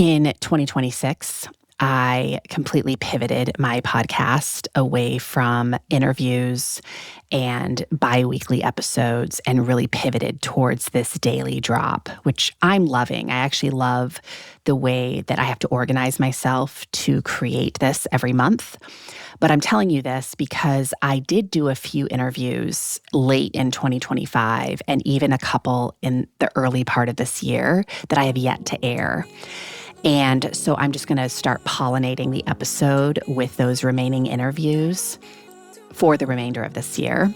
In 2026, I completely pivoted my podcast away from interviews and bi-weekly episodes and really pivoted towards this daily drop, which I'm loving. I actually love the way that I have to organize myself to create this every month. But I'm telling you this because I did do a few interviews late in 2025 and even a couple in the early part of this year that I have yet to air. And so I'm just going to start pollinating the episode with those remaining interviews for the remainder of this year.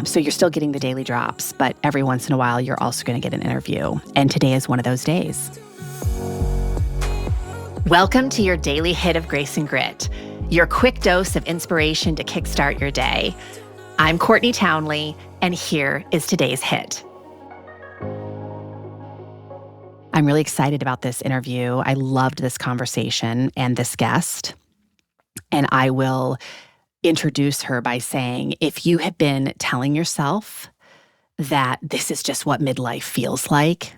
So you're still getting the daily drops, but every once in a while, you're also going to get an interview. And today is one of those days. Welcome to your daily hit of grace and grit, your quick dose of inspiration to kickstart your day. I'm Courtney Townley, and here is today's hit. I'm really excited about this interview. I loved this conversation and this guest. And I will introduce her by saying, if you have been telling yourself that this is just what midlife feels like,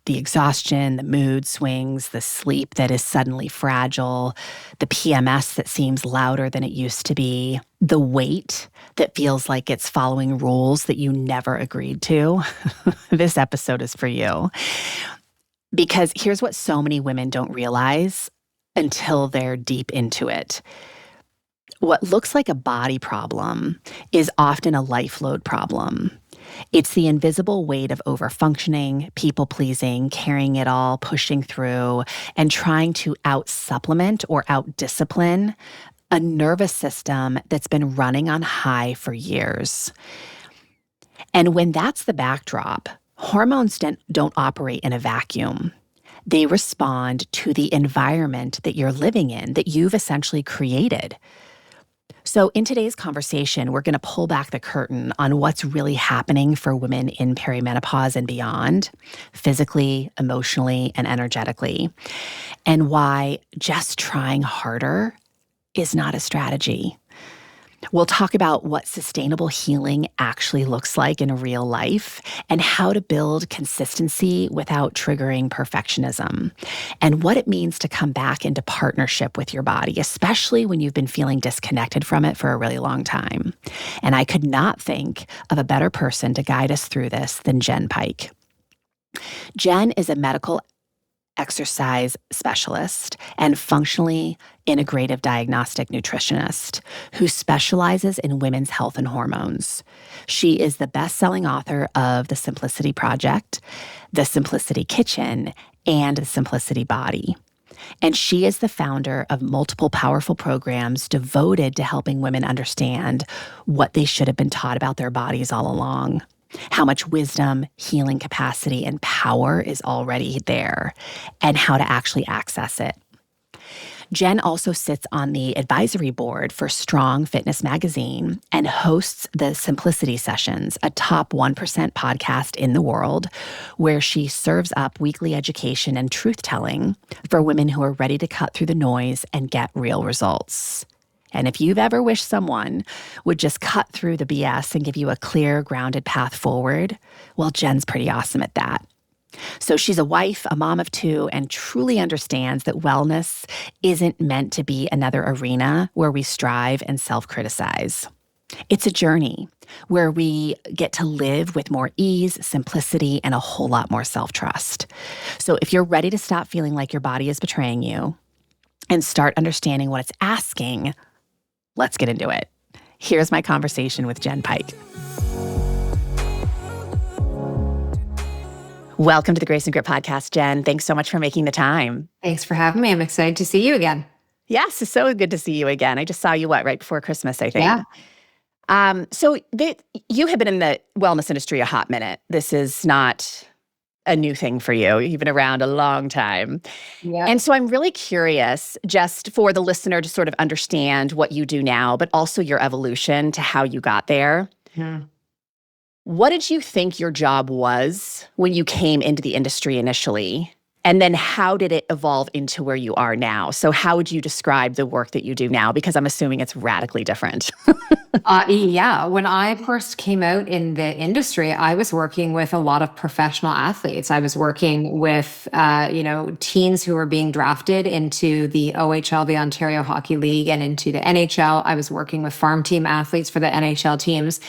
the exhaustion, the mood swings, the sleep that is suddenly fragile, the PMS that seems louder than it used to be, the weight that feels like it's following rules that you never agreed to, this episode is for you. Because here's what so many women don't realize until they're deep into it. What looks like a body problem is often a life load problem. It's the invisible weight of overfunctioning, people-pleasing, carrying it all, pushing through, and trying to out-supplement or out-discipline a nervous system that's been running on high for years. And when that's the backdrop, hormones don't operate in a vacuum. They respond to the environment that you're living in, that you've essentially created. So in today's conversation, we're going to pull back the curtain on what's really happening for women in perimenopause and beyond, physically, emotionally, and energetically, and why just trying harder is not a strategy. We'll talk about what sustainable healing actually looks like in real life and how to build consistency without triggering perfectionism, and what it means to come back into partnership with your body, especially when you've been feeling disconnected from it for a really long time. And I could not think of a better person to guide us through this than Jenn Pike. Jenn is a medical exercise specialist and functionally integrative diagnostic nutritionist who specializes in women's health and hormones. She is the best-selling author of The Simplicity Project, The Simplicity Kitchen, and The Simplicity Body. And she is the founder of multiple powerful programs devoted to helping women understand what they should have been taught about their bodies all along, how much wisdom, healing capacity, and power is already there, and how to actually access it. Jenn also sits on the advisory board for Strong Fitness Magazine and hosts the Simplicity Sessions, a top 1% podcast in the world, where she serves up weekly education and truth-telling for women who are ready to cut through the noise and get real results. And if you've ever wished someone would just cut through the BS and give you a clear, grounded path forward, well, Jenn's pretty awesome at that. So she's a wife, a mom of two, and truly understands that wellness isn't meant to be another arena where we strive and self-criticize. It's a journey where we get to live with more ease, simplicity, and a whole lot more self-trust. So if you're ready to stop feeling like your body is betraying you and start understanding what it's asking, let's get into it. Here's my conversation with Jenn Pike. Welcome to the Grace and Grit podcast, Jenn. Thanks so much for making the time. Thanks for having me. I'm excited to see you again. Yes, it's so good to see you again. I just saw you, right before Christmas, I think. Yeah. You have been in the wellness industry a hot minute. This is not a new thing for you. You've been around a long time. Yeah. And so I'm really curious, just for the listener to sort of understand what you do now, but also your evolution to how you got there. Yeah. What did you think your job was when you came into the industry initially? And then how did it evolve into where you are now? So how would you describe the work that you do now? Because I'm assuming it's radically different. Yeah, when I first came out in the industry, I was working with a lot of professional athletes. I was working with, teens who were being drafted into the OHL, the Ontario Hockey League, and into the NHL. I was working with farm team athletes for the NHL teams,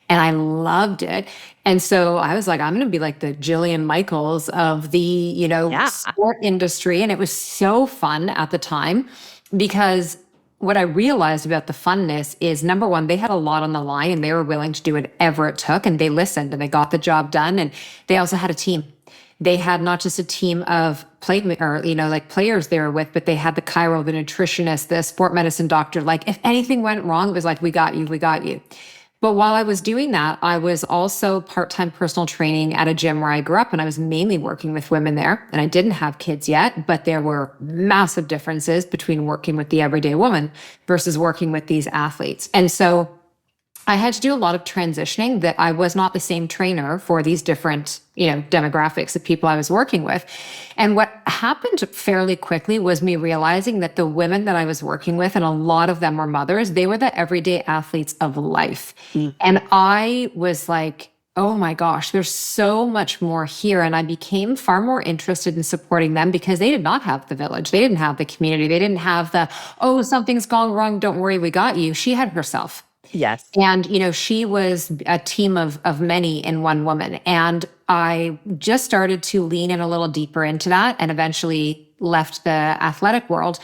and I loved it. And so I was like, I'm going to be like the Jillian Michaels of the, Yeah. sport industry. And it was so fun at the time because what I realized about the funness is number one, they had a lot on the line and they were willing to do whatever it took, and they listened and they got the job done. And they also had a team. They had not just a team of players they were with, but they had the chiro, the nutritionist, the sport medicine doctor. Like if anything went wrong, it was like, we got you, we got you. But while I was doing that, I was also part-time personal training at a gym where I grew up, and I was mainly working with women there. And I didn't have kids yet, but there were massive differences between working with the everyday woman versus working with these athletes. And so I had to do a lot of transitioning, that I was not the same trainer for these different, demographics of people I was working with. And what happened fairly quickly was me realizing that the women that I was working with, and a lot of them were mothers, they were the everyday athletes of life. And I was like, oh my gosh, there's so much more here. And I became far more interested in supporting them because they did not have the village. They didn't have the community. They didn't have the, oh, something's gone wrong, don't worry, we got you. She had herself. Yes. And, she was a team of many in one woman. And I just started to lean in a little deeper into that and eventually left the athletic world.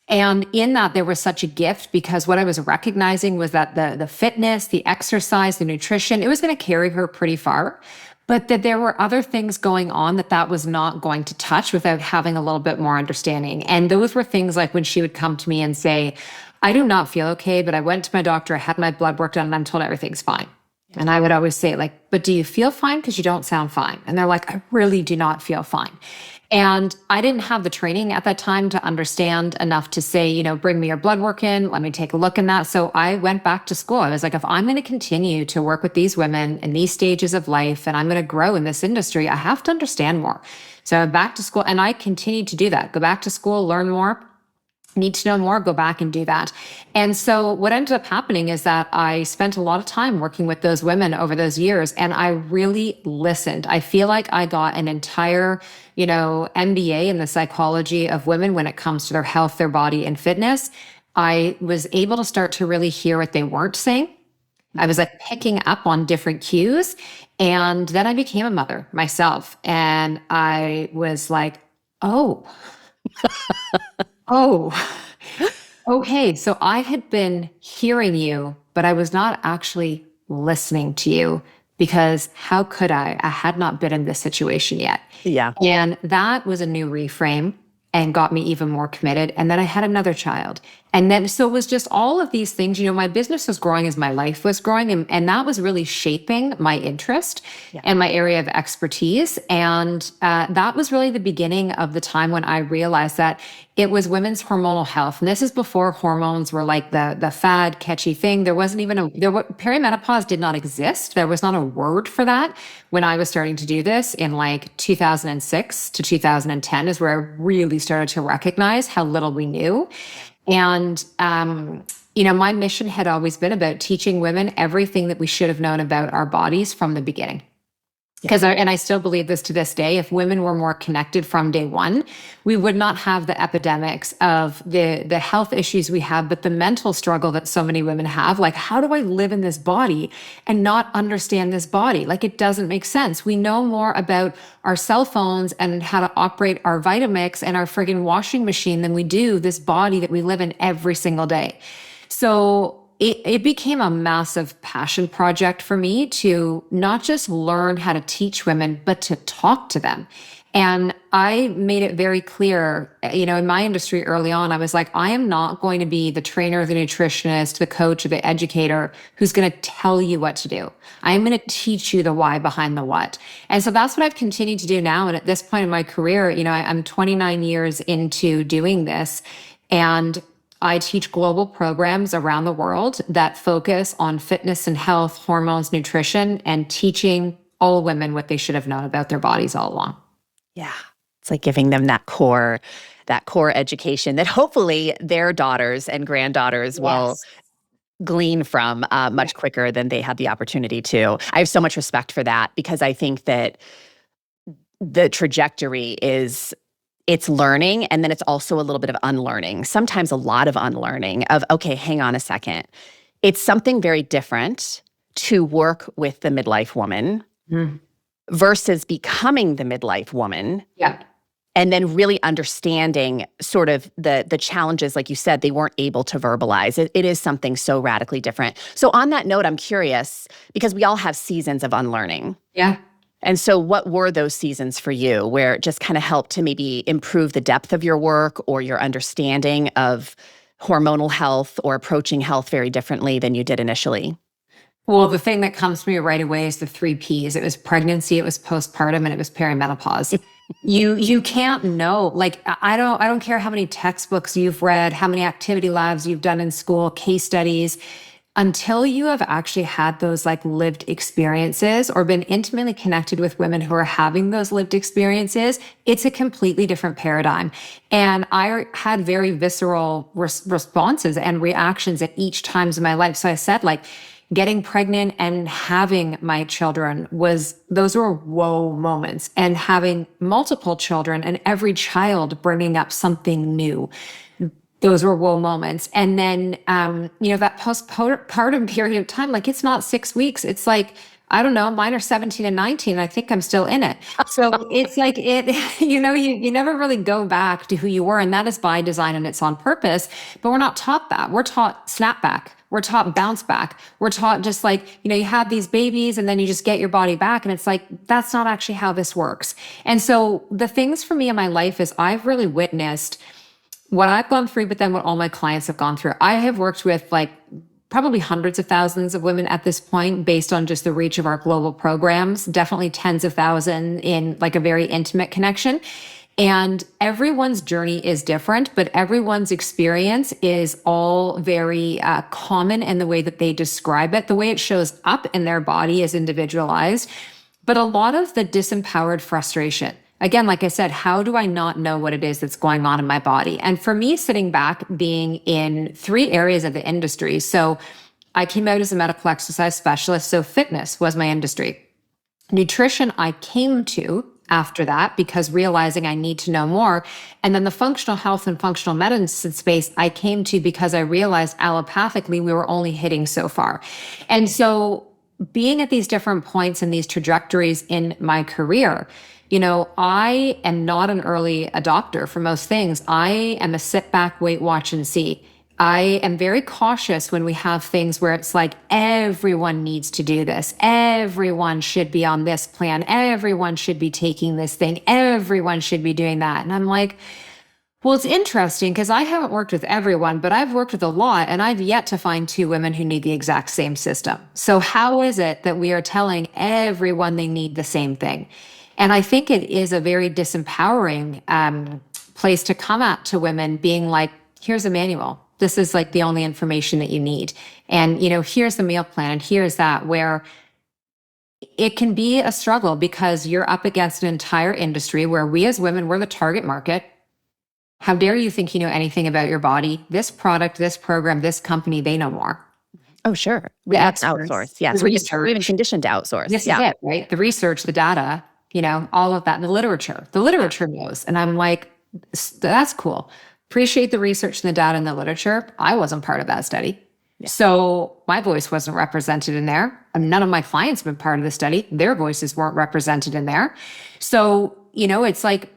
And in that, there was such a gift because what I was recognizing was that the fitness, the exercise, the nutrition, it was going to carry her pretty far. But that there were other things going on that was not going to touch without having a little bit more understanding. And those were things like when she would come to me and say, I do not feel okay, but I went to my doctor, I had my blood work done, and I'm told everything's fine. Yeah. And I would always say, like, but do you feel fine? Because you don't sound fine. And they're like, I really do not feel fine. And I didn't have the training at that time to understand enough to say, bring me your blood work in, let me take a look in that. So I went back to school. I was like, if I'm going to continue to work with these women in these stages of life and I'm going to grow in this industry, I have to understand more. So I went back to school, and I continued to do that. Go back to school, learn more. Need to know more, go back and do that. And so what ended up happening is that I spent a lot of time working with those women over those years, and I really listened. I feel like I got an entire, MBA in the psychology of women when it comes to their health, their body, and fitness. I was able to start to really hear what they weren't saying. I was like picking up on different cues. And then I became a mother myself. And I was like, oh, oh, okay. So I had been hearing you, but I was not actually listening to you because how could I? I had not been in this situation yet. Yeah. And that was a new reframe and got me even more committed. And then I had another child. And then, so it was just all of these things, my business was growing as my life was growing. And that was really shaping my interest and my area of expertise. And that was really the beginning of the time when I realized that it was women's hormonal health. And this is before hormones were like the fad, catchy thing. There wasn't even perimenopause did not exist. There was not a word for that when I was starting to do this in like 2006 to 2010 is where I really started to recognize how little we knew. And, my mission had always been about teaching women everything that we should have known about our bodies from the beginning. Because, and I still believe this to this day, if women were more connected from day one, we would not have the epidemics of the health issues we have, but the mental struggle that so many women have. Like, how do I live in this body and not understand this body? Like, it doesn't make sense. We know more about our cell phones and how to operate our Vitamix and our friggin' washing machine than we do this body that we live in every single day. So it became a massive passion project for me to not just learn how to teach women, but to talk to them. And I made it very clear, in my industry early on, I was like, I am not going to be the trainer, the nutritionist, the coach, or the educator who's going to tell you what to do. I'm going to teach you the why behind the what. And so that's what I've continued to do now. And at this point in my career, I'm 29 years into doing this. And I teach global programs around the world that focus on fitness and health, hormones, nutrition, and teaching all women what they should have known about their bodies all along. Yeah. It's like giving them that core education that hopefully their daughters and granddaughters will Yes. glean from Yeah. much quicker than they had the opportunity to. I have so much respect for that because I think that the trajectory is it's learning and then it's also a little bit of unlearning. Sometimes a lot of unlearning of, okay, hang on a second. It's something very different to work with the midlife woman Mhm. versus becoming the midlife woman Yeah. and then really understanding sort of the challenges, like you said, they weren't able to verbalize. It is something so radically different. So on that note, I'm curious, because we all have seasons of unlearning. Yeah. And so what were those seasons for you where it just kind of helped to maybe improve the depth of your work or your understanding of hormonal health or approaching health very differently than you did initially? Well, the thing that comes to me right away is the three P's. It was pregnancy, it was postpartum, and it was perimenopause. You can't know. Like I don't care how many textbooks you've read, how many activity labs you've done in school, case studies, until you have actually had those like lived experiences or been intimately connected with women who are having those lived experiences, it's a completely different paradigm. And I had very visceral responses and reactions at each times in my life. So I said, like, getting pregnant and having my children those were whoa moments, and having multiple children and every child bringing up something new, those were whoa moments. And then, that postpartum period of time, like, it's not 6 weeks. It's like, I don't know, mine are 17 and 19. I think I'm still in it. So it's like you never really go back to who you were. And that is by design and it's on purpose. But we're not taught that. We're taught snap back. We're taught bounce back. We're taught just like, you have these babies and then you just get your body back. And it's like, that's not actually how this works. And so the things for me in my life is I've really witnessed what I've gone through, but then what all my clients have gone through. I have worked with like probably hundreds of thousands of women at this point, based on just the reach of our global programs, definitely tens of thousands in like a very intimate connection. And everyone's journey is different, but everyone's experience is all very common in the way that they describe it. The way it shows up in their body is individualized, but a lot of the disempowered frustration. Again, like I said, how do I not know what it is that's going on in my body? And for me, sitting back, being in three areas of the industry. So I came out as a medical exercise specialist. So fitness was my industry. Nutrition, I came to after that because realizing I need to know more. And then the functional health and functional medicine space, I came to because I realized allopathically we were only hitting so far. And so being at these different points and these trajectories in my career, I am not an early adopter for most things. I am a sit back, wait, watch, and see. I am very cautious when we have things where it's like, everyone needs to do this. Everyone should be on this plan. Everyone should be taking this thing. Everyone should be doing that. And I'm like, well, it's interesting because I haven't worked with everyone, but I've worked with a lot, and I've yet to find two women who need the exact same system. So how is it that we are telling everyone they need the same thing? And I think it is a very disempowering place to come at to women, being like, here's a manual. This is like the only information that you need. And, here's the meal plan and here's that, where it can be a struggle because you're up against an entire industry where we as women, we're the target market. How dare you think you know anything about your body? This product, this program, this company, they know more. Oh, sure. The That's experts, outsourced. Yes. the We're even research. conditioned to outsource. This is Yeah. it, right? The research, the data, all of that, the literature. The literature knows. And I'm like, that's cool. Appreciate the research and the data and the literature. I wasn't part of that study. Yeah. So my voice wasn't represented in there. None of my clients have been part of the study. Their voices weren't represented in there. So, it's like,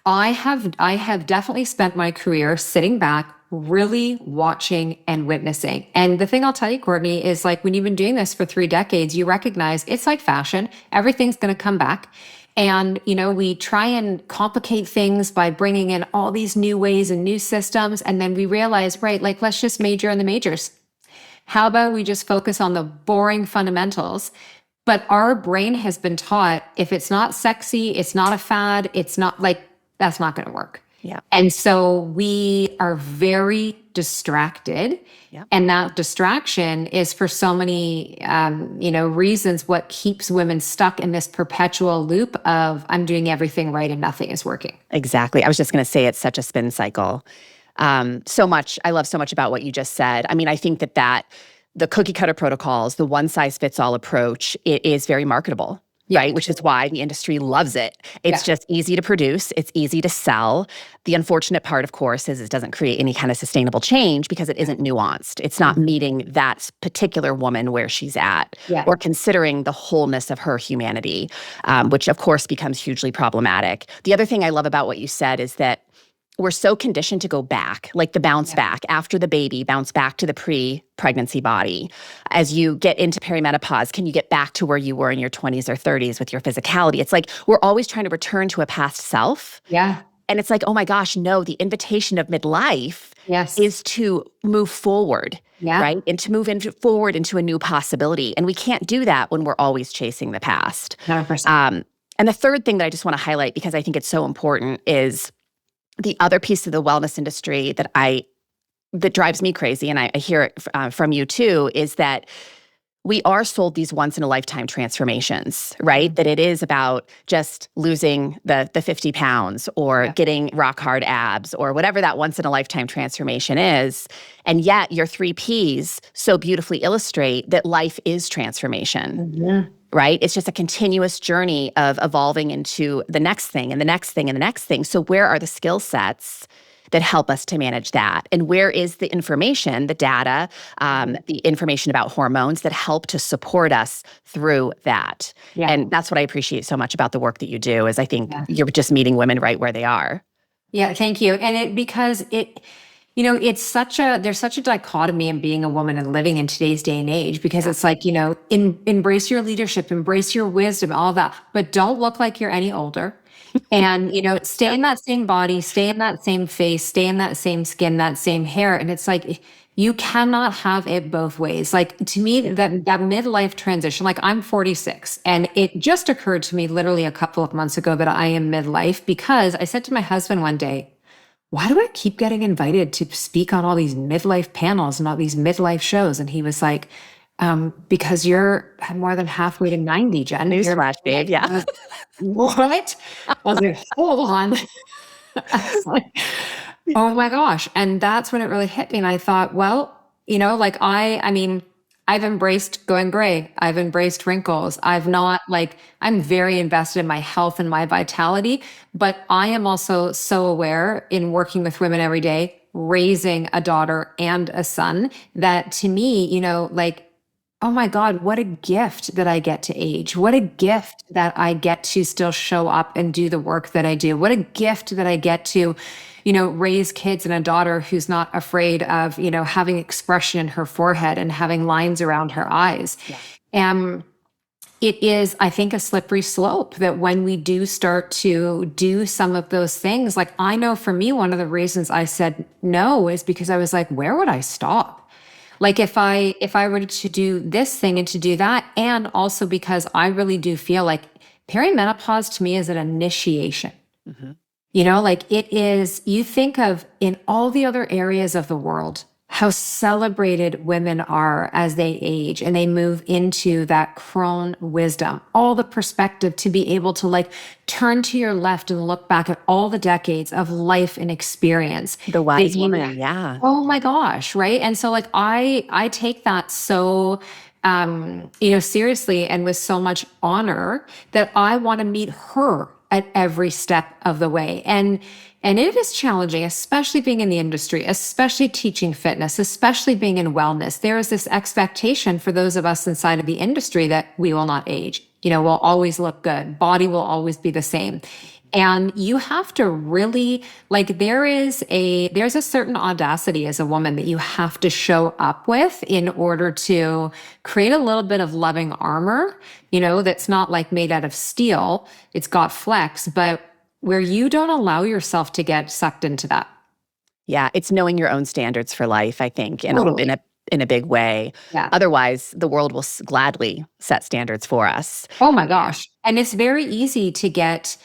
I have definitely spent my career sitting back, really watching and witnessing. And the thing I'll tell you, Courtney, is like, when you've been doing this for 3 decades, you recognize it's like fashion. Everything's going to come back. And, we try and complicate things by bringing in all these new ways and new systems. And then we realize, right, like, let's just major in the majors. How about we just focus on the boring fundamentals? But our brain has been taught, if it's not sexy, it's not a fad, it's not like, that's not going to work. Yeah. And so we are very distracted. Yep. And that distraction is for so many, reasons what keeps women stuck in this perpetual loop of I'm doing everything right and nothing is working. Exactly. I was just going to say it's such a spin cycle. So much. I love so much about what you just said. I mean, I think that the cookie cutter protocols, the one size fits all approach, it is very marketable. Yeah. Right? Which is why the industry loves it. It's just easy to produce. It's easy to sell. The unfortunate part, of course, is it doesn't create any kind of sustainable change because it isn't nuanced. It's not meeting that particular woman where she's at or considering the wholeness of her humanity, which, of course, becomes hugely problematic. The other thing I love about what you said is that we're so conditioned to go back, like the bounce back after the baby, bounce back to the pre-pregnancy body. As you get into perimenopause, can you get back to where you were in your 20s or 30s with your physicality? It's like we're always trying to return to a past self. Yeah. And it's like, oh my gosh, no, the invitation of midlife is to move forward, right? And to move forward into a new possibility. And we can't do that when we're always chasing the past. 100%. And the third thing that I just want to highlight, because I think it's so important, is the other piece of the wellness industry that drives me crazy, and I hear it from you too, is that we are sold these once in a lifetime transformations, right? That it is about just losing the 50 pounds or getting rock hard abs or whatever that once in a lifetime transformation is. And yet your 3Ps so beautifully illustrate that life is transformation. Right? It's just a continuous journey of evolving into the next thing and the next thing and the next thing. So where are the skill sets that help us to manage that? And where is the information, the data, the information about hormones that help to support us through that? And that's what I appreciate so much about the work that you do, is I think you're just meeting women right where they are. Yeah, thank you. And there's such a dichotomy in being a woman and living in today's day and age, because it's like, embrace your leadership, embrace your wisdom, all that, but don't look like you're any older. And, stay in that same body, stay in that same face, stay in that same skin, that same hair. And it's like, you cannot have it both ways. Like, to me, that midlife transition, like, I'm 46, and it just occurred to me literally a couple of months ago that I am midlife, because I said to my husband one day, why do I keep getting invited to speak on all these midlife panels and all these midlife shows? And he was like, because you're more than halfway to 90, Jen. Newsflash, babe. Yeah. What? I was like, hold on. I was like, oh my gosh. And that's when it really hit me. And I thought, well, I've embraced going gray. I've embraced wrinkles. I'm very invested in my health and my vitality, but I am also so aware in working with women every day, raising a daughter and a son, that to me, oh my God, what a gift that I get to age. What a gift that I get to still show up and do the work that I do. What a gift that I get to, raise kids and a daughter who's not afraid of, having expression in her forehead and having lines around her eyes. And it is, I think, a slippery slope that when we do start to do some of those things, like, I know for me, one of the reasons I said no is because I was like, where would I stop? Like, if I were to do this thing and to do that, and also because I really do feel like perimenopause to me is an initiation. It is, you think of in all the other areas of the world, how celebrated women are as they age and they move into that crone wisdom, all the perspective to be able to turn to your left and look back at all the decades of life and experience. The wise woman, yeah. Oh my gosh, right? And so I take that so seriously and with so much honor that I want to meet her at every step of the way. And it is challenging, especially being in the industry, especially teaching fitness, especially being in wellness. There is this expectation for those of us inside of the industry that we will not age. We'll always look good. Body will always be the same. And you have to really, there's a certain audacity as a woman that you have to show up with in order to create a little bit of loving armor, that's not made out of steel. It's got flex, but where you don't allow yourself to get sucked into that. Yeah, it's knowing your own standards for life, I think, in a big way. Yeah. Otherwise, the world will gladly set standards for us. Oh my gosh. And it's very easy to get,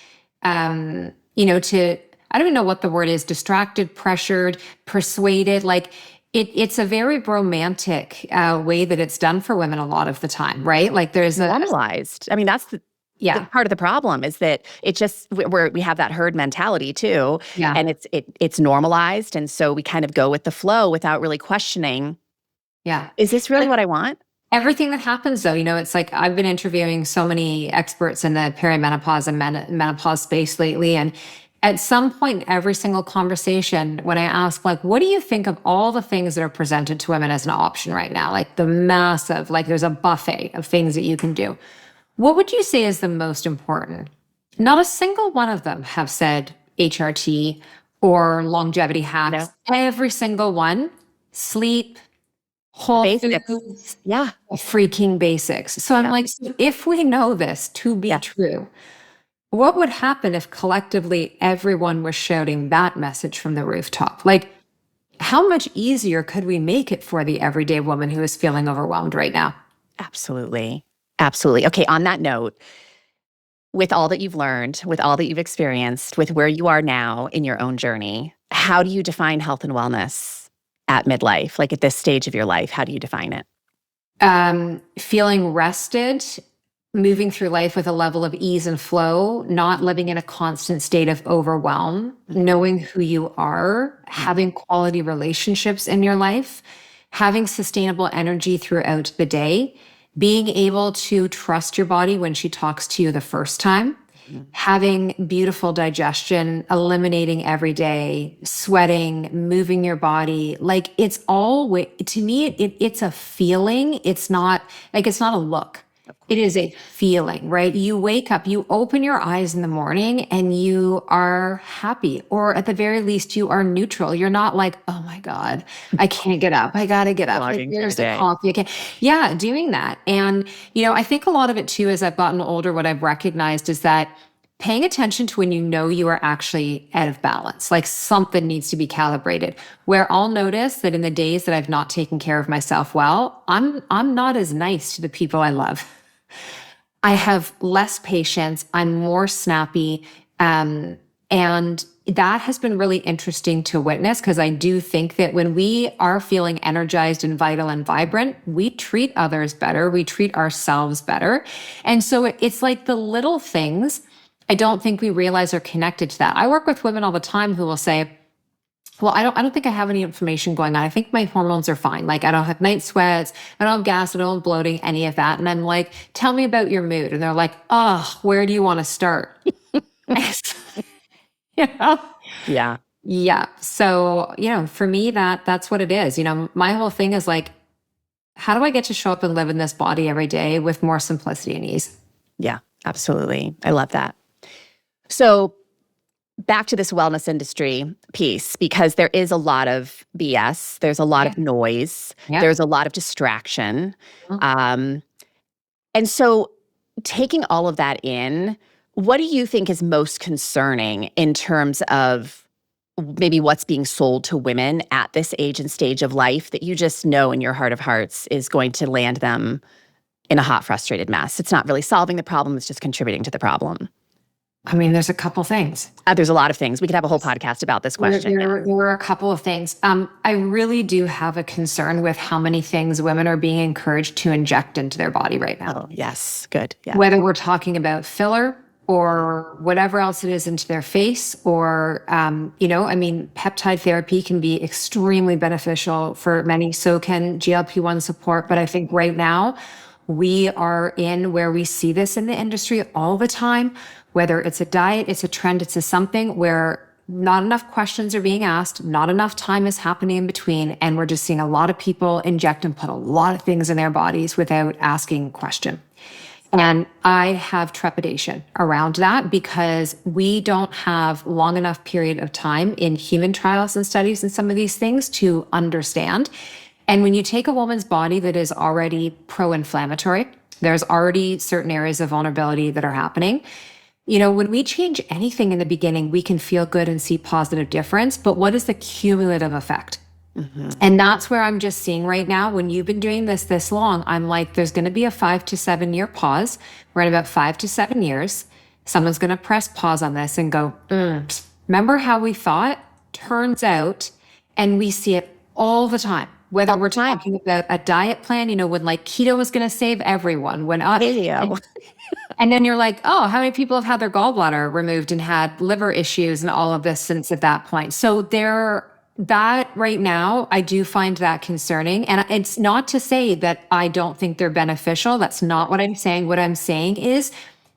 I don't even know what the word is, distracted, pressured, persuaded. Like it's a very romantic way that it's done for women a lot of the time, right? Like there's Normalized. I mean, that's the yeah, part of the problem is that it just we have that herd mentality too, yeah. and it's normalized, and so we kind of go with the flow without really questioning, Yeah. is this really what I want? Everything that happens, though, it's like I've been interviewing so many experts in the perimenopause and menopause space lately. And at some point, in every single conversation, when I ask, like, what do you think of all the things that are presented to women as an option right now? Like the massive, like there's a buffet of things that you can do. What would you say is the most important? Not a single one of them have said HRT or longevity hacks. No. Every single one, sleep, whole Basics. foods, Yeah. freaking basics. So I'm Yeah. like, so if we know this to be Yeah. true, what would happen if collectively everyone was shouting that message from the rooftop? Like, how much easier could we make it for the everyday woman who is feeling overwhelmed right now? Absolutely. Absolutely. Okay, on that note, with all that you've learned, with all that you've experienced, with where you are now in your own journey, how do you define health and wellness at midlife? Like at this stage of your life, how do you define it? Feeling rested, moving through life with a level of ease and flow, not living in a constant state of overwhelm, knowing who you are, having quality relationships in your life, having sustainable energy throughout the day, being able to trust your body when she talks to you the first time, having beautiful digestion, eliminating every day, sweating, moving your body. Like it's all, to me, it's a feeling. It's not like, it's not a look. It is a feeling, right? You wake up, you open your eyes in the morning and you are happy, or at the very least, you are neutral. You're not like, oh my God, I can't get up. I got to get up. Like, Logging there's through the the day. coffee. Yeah, doing that. And, I think a lot of it too, as I've gotten older, what I've recognized is that paying attention to when you know you are actually out of balance, like something needs to be calibrated. Where I'll notice that in the days that I've not taken care of myself well, I'm not as nice to the people I love. I have less patience. I'm more snappy. And that has been really interesting to witness because I do think that when we are feeling energized and vital and vibrant, we treat others better. We treat ourselves better. And so it's like the little things I don't think we realize are connected to that. I work with women all the time who will say, well, I don't think I have any inflammation going on. I think my hormones are fine. Like I don't have night sweats, I don't have gas, I don't have bloating, any of that. And I'm like, tell me about your mood. And they're like, oh, where do you want to start? you know? Yeah. Yeah. So, for me, that's what it is. My whole thing is like, how do I get to show up and live in this body every day with more simplicity and ease? Yeah, absolutely. I love that. So back to this wellness industry piece, because there is a lot of BS, there's a lot of noise, Yeah. there's a lot of distraction. And so taking all of that in, what do you think is most concerning in terms of maybe what's being sold to women at this age and stage of life that you just know in your heart of hearts is going to land them in a hot, frustrated mess? It's not really solving the problem, it's just contributing to the problem. I mean, there's a couple things. There's a lot of things. We could have a whole podcast about this question. There were a couple of things. I really do have a concern with how many things women are being encouraged to inject into their body right now. Oh, yes. Good. Yeah. Whether we're talking about filler or whatever else it is into their face, or, peptide therapy can be extremely beneficial for many. So can GLP-1 support. But I think right now we are in where we see this in the industry all the time. Whether it's a diet, it's a trend, it's a something where not enough questions are being asked, not enough time is happening in between, and we're just seeing a lot of people inject and put a lot of things in their bodies without asking a question. And I have trepidation around that because we don't have long enough period of time in human trials and studies and some of these things to understand. And when you take a woman's body that is already pro-inflammatory, there's already certain areas of vulnerability that are happening. When we change anything in the beginning, we can feel good and see positive difference, but what is the cumulative effect? Mm-hmm. And that's where I'm just seeing right now, when you've been doing this long, I'm like, there's going to be a 5 to 7 year pause. We're at about 5 to 7 years. Someone's going to press pause on this and go, Remember how we thought? Turns out, and we see it all the time, whether we're talking about a diet plan, when like keto was going to save everyone, Paleo. and then you're like, oh, how many people have had their gallbladder removed and had liver issues and all of this since at that point? So that right now, I do find that concerning. And it's not to say that I don't think they're beneficial. That's not what I'm saying. What I'm saying is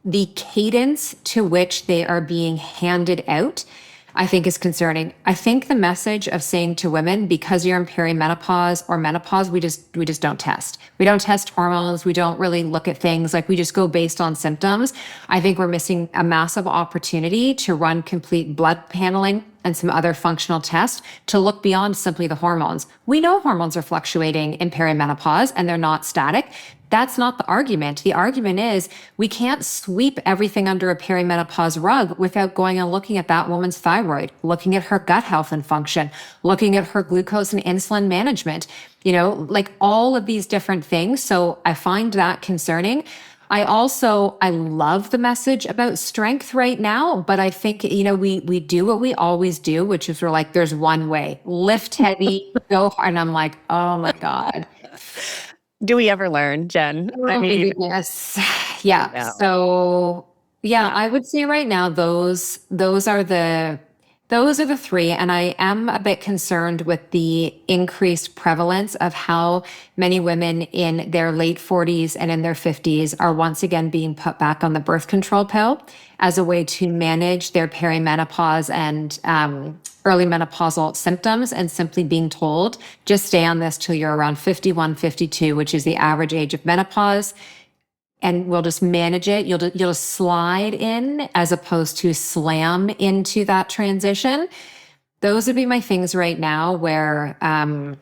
the cadence to which they are being handed out, I think is concerning. I think the message of saying to women, because you're in perimenopause or menopause, we just don't test. We don't test hormones. We don't really look at things, like we just go based on symptoms. I think we're missing a massive opportunity to run complete blood paneling and some other functional tests to look beyond simply the hormones. We know hormones are fluctuating in perimenopause and they're not static. That's not the argument. The argument is we can't sweep everything under a perimenopause rug without going and looking at that woman's thyroid, looking at her gut health and function, looking at her glucose and insulin management, like all of these different things. So I find that concerning. I love the message about strength right now, but I think, we do what we always do, which is we're like, there's one way: lift heavy, go hard. And I'm like, oh my God. Do we ever learn, Jen? I mean, yes. Yeah. So yeah, I would say right now those are the three. And I am a bit concerned with the increased prevalence of how many women in their late 40s and in their 50s are once again being put back on the birth control pill as a way to manage their perimenopause and early menopausal symptoms, and simply being told, just stay on this till you're around 51, 52, which is the average age of menopause. And we'll just manage it. You'll just slide in as opposed to slam into that transition. Those would be my things right now where, I'm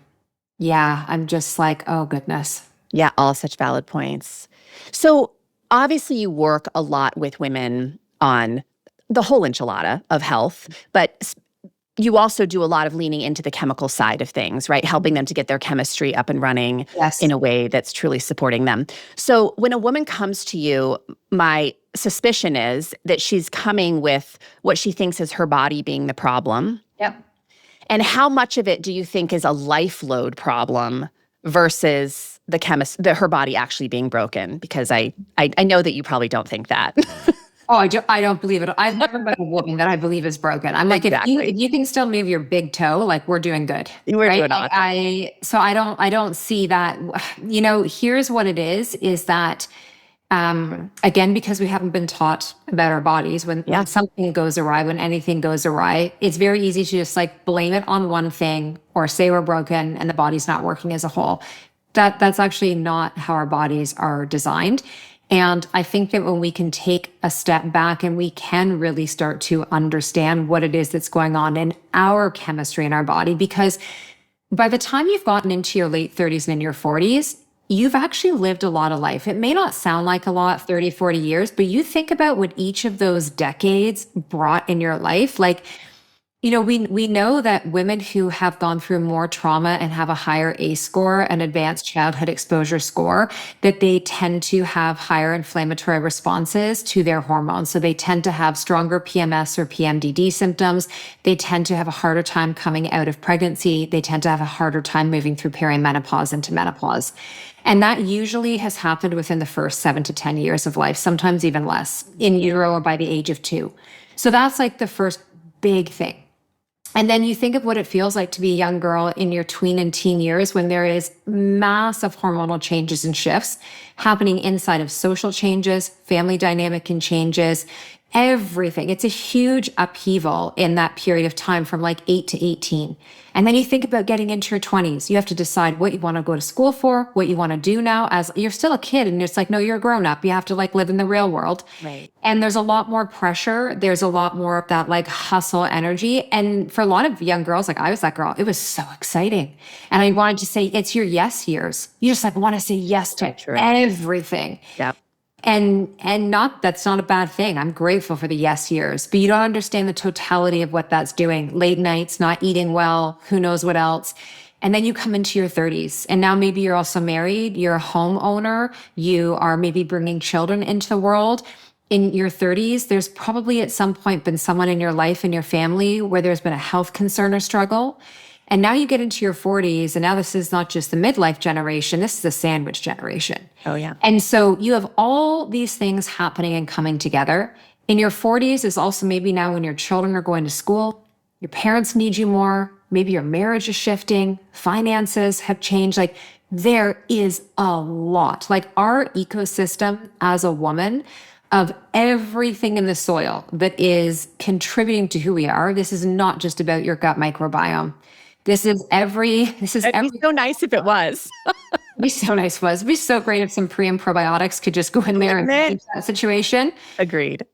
just like, oh goodness. Yeah, all such valid points. So obviously you work a lot with women on the whole enchilada of health, but you also do a lot of leaning into the chemical side of things, right? Helping them to get their chemistry up and running in a way that's truly supporting them. So when a woman comes to you, my suspicion is that she's coming with what she thinks is her body being the problem. Yep. And how much of it do you think is a life load problem versus her body actually being broken? Because I know that you probably don't think that. Oh, I don't believe it. I've never met a woman that I believe is broken. I'm like, exactly. if you can still move your big toe, like we're doing good. We're doing awesome. I don't see that. Here's what it is that, again, because we haven't been taught about our bodies, when something goes awry, when anything goes awry, it's very easy to just like blame it on one thing or say we're broken and the body's not working as a whole. That's actually not how our bodies are designed. And I think that when we can take a step back and we can really start to understand what it is that's going on in our chemistry in our body, because by the time you've gotten into your late 30s and in your 40s, you've actually lived a lot of life. It may not sound like a lot, 30, 40 years, but you think about what each of those decades brought in your life. Like, we know that women who have gone through more trauma and have a higher ACE score, an advanced childhood exposure score, that they tend to have higher inflammatory responses to their hormones. So they tend to have stronger PMS or PMDD symptoms. They tend to have a harder time coming out of pregnancy. They tend to have a harder time moving through perimenopause into menopause. And that usually has happened within the first 7 to 10 years of life, sometimes even less, in utero or by the age of 2. So that's like the first big thing. And then you think of what it feels like to be a young girl in your tween and teen years when there is massive hormonal changes and shifts happening inside of social changes, family dynamic and changes, everything. It's a huge upheaval in that period of time from like 8 to 18. And then you think about getting into your 20s. You have to decide what you want to go to school for, what you want to do now, as you're still a kid. And it's like, no, you're a grown up. You have to like live in the real world. Right. And there's a lot more pressure. There's a lot more of that like hustle energy. And for a lot of young girls, like I was that girl, it was so exciting. And I wanted to say, it's your yes years. You just like want to say yes to everything. Yep. And that's not a bad thing. I'm grateful for the yes years, but you don't understand the totality of what that's doing. Late nights, not eating well, who knows what else. And then you come into your 30s and now maybe you're also married, you're a homeowner, you are maybe bringing children into the world. in your 30s, there's probably at some point been someone in your life, in your family, where there's been a health concern or struggle. And now you get into your 40s, and now this is not just the midlife generation, this is the sandwich generation. Oh, yeah. And so you have all these things happening and coming together. In your 40s is also maybe now when your children are going to school, your parents need you more, maybe your marriage is shifting, finances have changed. Like there is a lot. Like our ecosystem as a woman of everything in the soil that is contributing to who we are. This is not just about your gut microbiome. It'd be so nice if it was. It'd be so nice was. It'd be so great if some pre and probiotics could just go in there and change that situation. Agreed.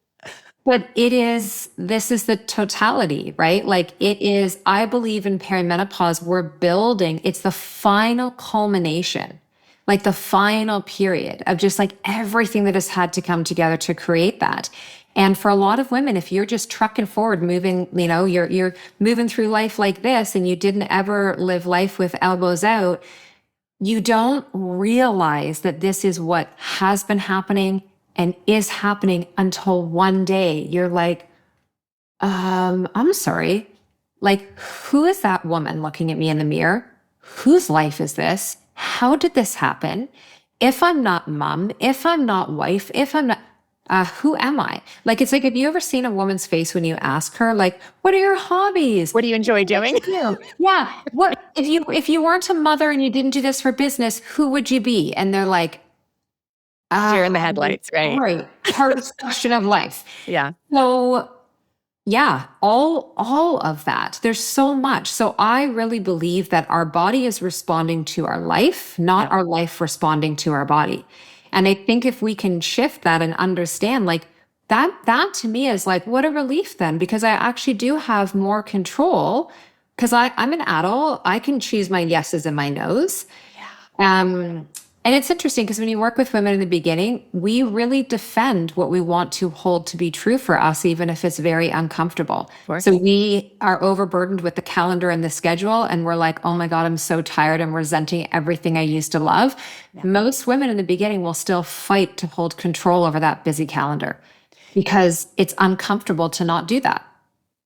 But this is the totality, right? Like it is, I believe in perimenopause, we're building, it's the final culmination, like the final period of just like everything that has had to come together to create that. And for a lot of women, if you're just trucking forward, moving, you're moving through life like this and you didn't ever live life with elbows out, you don't realize that this is what has been happening and is happening until one day you're like, I'm sorry. Like, who is that woman looking at me in the mirror? Whose life is this? How did this happen? If I'm not mom, if I'm not wife, if I'm not, who am I? Like, it's like, have you ever seen a woman's face when you ask her, like, what are your hobbies? What do you enjoy doing? Yeah. What, if you weren't a mother and you didn't do this for business, who would you be? And they're like, Deer in the headlights, right? Right. Hardest question of life. Yeah. So yeah, all of that. There's so much. So I really believe that our body is responding to our life, not our life responding to our body. And I think if we can shift that and understand like that to me is like, what a relief then, because I actually do have more control because I'm an adult. I can choose my yeses and my nos. Yeah. And it's interesting because when you work with women in the beginning, we really defend what we want to hold to be true for us, even if it's very uncomfortable. So we are overburdened with the calendar and the schedule, and we're like, oh my God, I'm so tired. I'm resenting everything I used to love. Yeah. Most women in the beginning will still fight to hold control over that busy calendar because it's uncomfortable to not do that.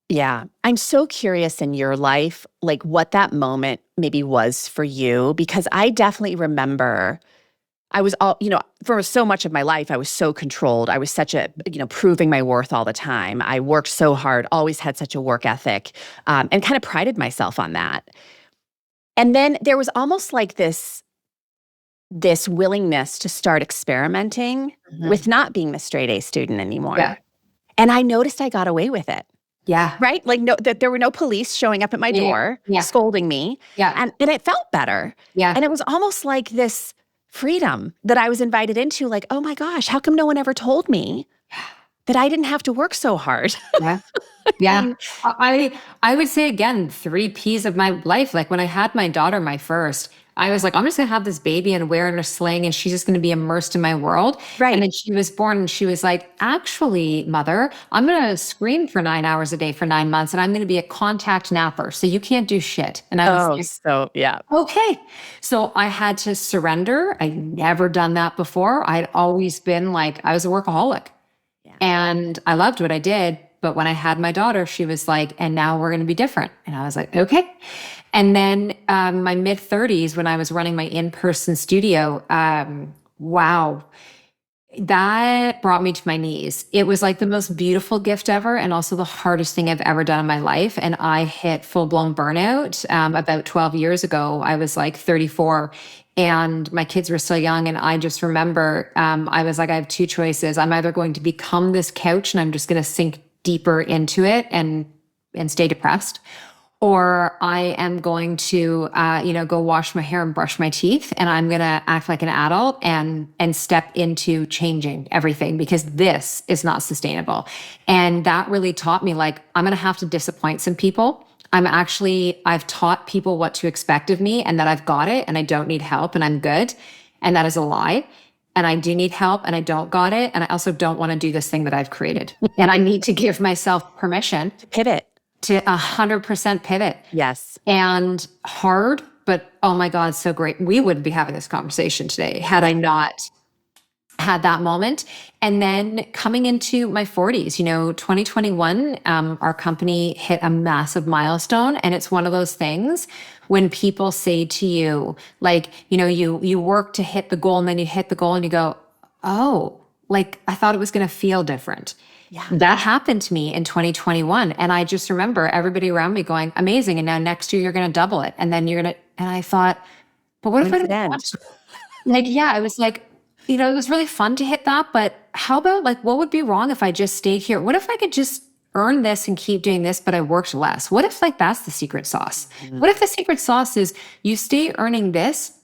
Yeah. I'm so curious in your life, like what that moment maybe was for you, because I definitely remember I was for so much of my life, I was so controlled. I was such a, proving my worth all the time. I worked so hard, always had such a work ethic, and kind of prided myself on that. And then there was almost like this willingness to start experimenting with not being the straight A student anymore. Yeah. And I noticed I got away with it. Yeah. Right? Like that there were no police showing up at my door, scolding me. Yeah. And it felt better. Yeah. And it was almost like this freedom that I was invited into, like, oh my gosh, how come no one ever told me that I didn't have to work so hard? Yeah. Yeah. I would say again, 3 Ps of my life. Like when I had my daughter, my first, I was like, I'm just going to have this baby and wear her in a sling and she's just going to be immersed in my world. Right. And then she was born and she was like, actually, mother, I'm going to scream for 9 hours a day for 9 months and I'm going to be a contact napper. So you can't do shit. And I was okay. So I had to surrender. I'd never done that before. I'd always been like, I was a workaholic and I loved what I did. But when I had my daughter, she was like, and now we're going to be different. And I was like, okay. And then my mid-30s, when I was running my in-person studio, wow, that brought me to my knees. It was like the most beautiful gift ever and also the hardest thing I've ever done in my life. And I hit full-blown burnout about 12 years ago. I was like 34 and my kids were still young. And I just remember I was like, I have 2 choices. I'm either going to become this couch and I'm just going to sink deeper into it and stay depressed, or I am going to, go wash my hair and brush my teeth, and I'm going to act like an adult and step into changing everything because this is not sustainable. And that really taught me, like, I'm going to have to disappoint some people. I've taught people what to expect of me and that I've got it and I don't need help and I'm good. And that is a lie. And I do need help and I don't got it. And I also don't want to do this thing that I've created. And I need to give myself permission to pivot. To 100% pivot. Yes. And hard, but oh my God, so great. We wouldn't be having this conversation today had I not had that moment. And then coming into my 40s, 2021, our company hit a massive milestone. And it's one of those things when people say to you, like, you work to hit the goal and then you hit the goal and you go, oh, like I thought it was going to feel different. Yeah. That happened to me in 2021. And I just remember everybody around me going, amazing. And now next year you're going to double it. And then and I thought, but what if I When's it don't end? want to? Like, yeah, I was like, it was really fun to hit that, but how about like, what would be wrong if I just stayed here? What if I could just earn this and keep doing this, but I worked less? What if like that's the secret sauce? What if the secret sauce is you stay earning this,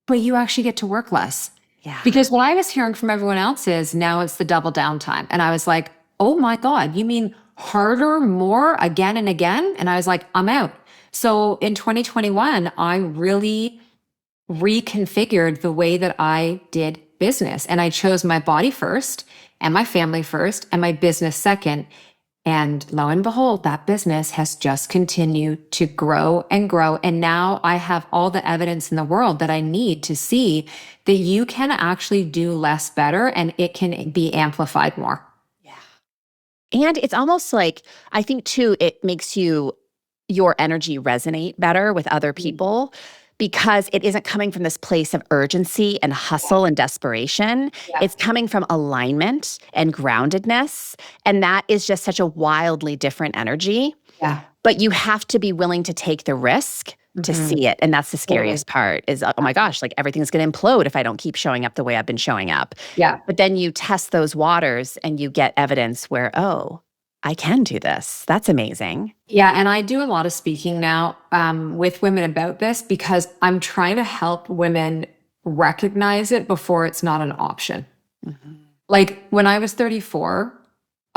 but you actually get to work less? Yeah. Because what I was hearing from everyone else is now it's the double down time. And I was like, oh my God, you mean harder, more again and again? And I was like, I'm out. So in 2021, I really reconfigured the way that I did business. And I chose my body first and my family first and my business second. And lo and behold, that business has just continued to grow and grow. And now I have all the evidence in the world that I need to see that you can actually do less better and it can be amplified more. And it's almost like, I think too, it makes your energy resonate better with other people because it isn't coming from this place of urgency and hustle and desperation. Yeah. It's coming from alignment and groundedness. And that is just such a wildly different energy. Yeah. But you have to be willing to take the risk to see it. And that's the scariest part is, oh my gosh, like everything's going to implode if I don't keep showing up the way I've been showing up. Yeah. But then you test those waters and you get evidence where, oh, I can do this. That's amazing. Yeah. And I do a lot of speaking now with women about this because I'm trying to help women recognize it before it's not an option. Mm-hmm. Like when I was 34,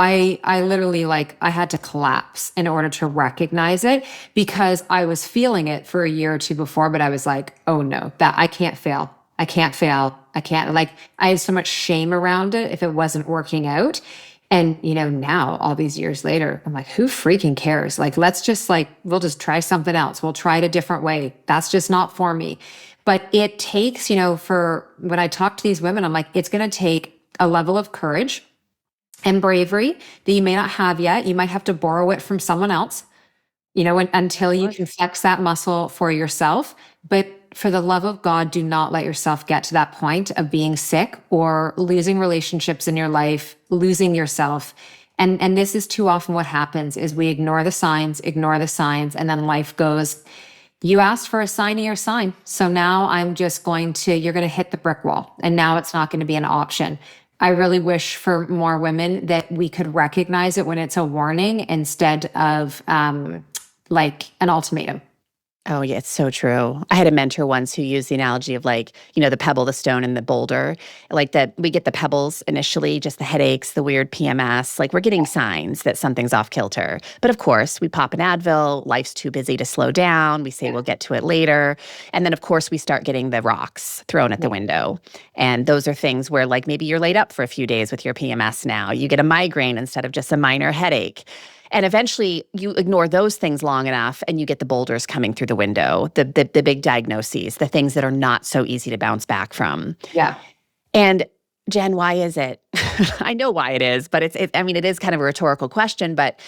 I literally I had to collapse in order to recognize it because I was feeling it for a year or two before, but I was like, oh no, that I can't fail. I can't fail. I can't I had so much shame around it if it wasn't working out. And now all these years later, I'm like, who freaking cares? Like, let's just we'll just try something else. We'll try it a different way. That's just not for me. But it takes, for when I talk to these women, I'm like, it's going to take a level of courage and bravery that you may not have yet. You might have to borrow it from someone else, until you can flex that muscle for yourself. But for the love of God, do not let yourself get to that point of being sick or losing relationships in your life, losing yourself. And this is too often what happens is we ignore the signs, and then life goes, you asked for a sign of your sign. So now you're going to hit the brick wall. And now it's not going to be an option. I really wish for more women that we could recognize it when it's a warning instead of an ultimatum. Oh, yeah, it's so true. I had a mentor once who used the analogy of the pebble, the stone, and the boulder. Like that we get the pebbles initially, just the headaches, the weird PMS. Like we're getting signs that something's off kilter. But of course, we pop an Advil, life's too busy to slow down. We say we'll get to it later. And then of course, we start getting the rocks thrown at the window. And those are things where maybe you're laid up for a few days with your PMS now. You get a migraine instead of just a minor headache. And eventually you ignore those things long enough and you get the boulders coming through the window, the big diagnoses, the things that are not so easy to bounce back from. Yeah. And Jenn, why is it? I know why it is, but it is kind of a rhetorical question, but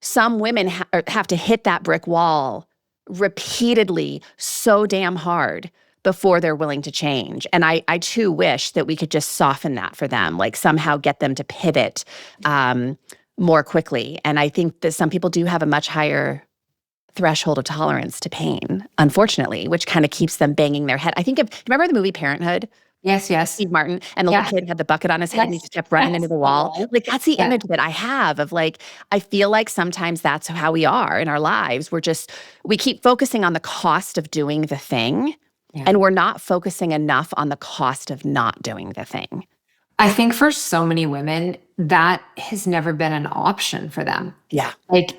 some women have to hit that brick wall repeatedly so damn hard before they're willing to change. And I too wish that we could just soften that for them, somehow get them to pivot more quickly. And I think that some people do have a much higher threshold of tolerance to pain, unfortunately, which kind of keeps them banging their head. I think remember the movie Parenthood? Yes. Steve Martin, and the little kid had the bucket on his head and he just kept running into the wall. That's the image that I have of I feel like sometimes that's how we are in our lives. We keep focusing on the cost of doing the thing, and we're not focusing enough on the cost of not doing the thing. I think for so many women, that has never been an option for them. Yeah.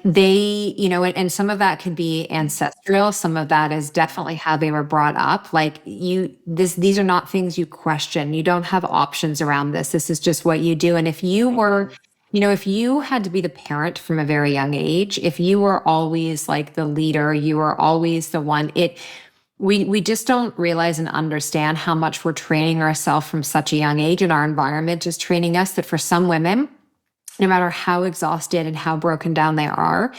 They, and some of that could be ancestral. Some of that is definitely how they were brought up. These are not things you question. You don't have options around this. This is just what you do. And if you were, if you had to be the parent from a very young age, if you were always the leader, you were always the one, We just don't realize and understand how much we're training ourselves from such a young age, and our environment is training us that for some women, no matter how exhausted and how broken down they are,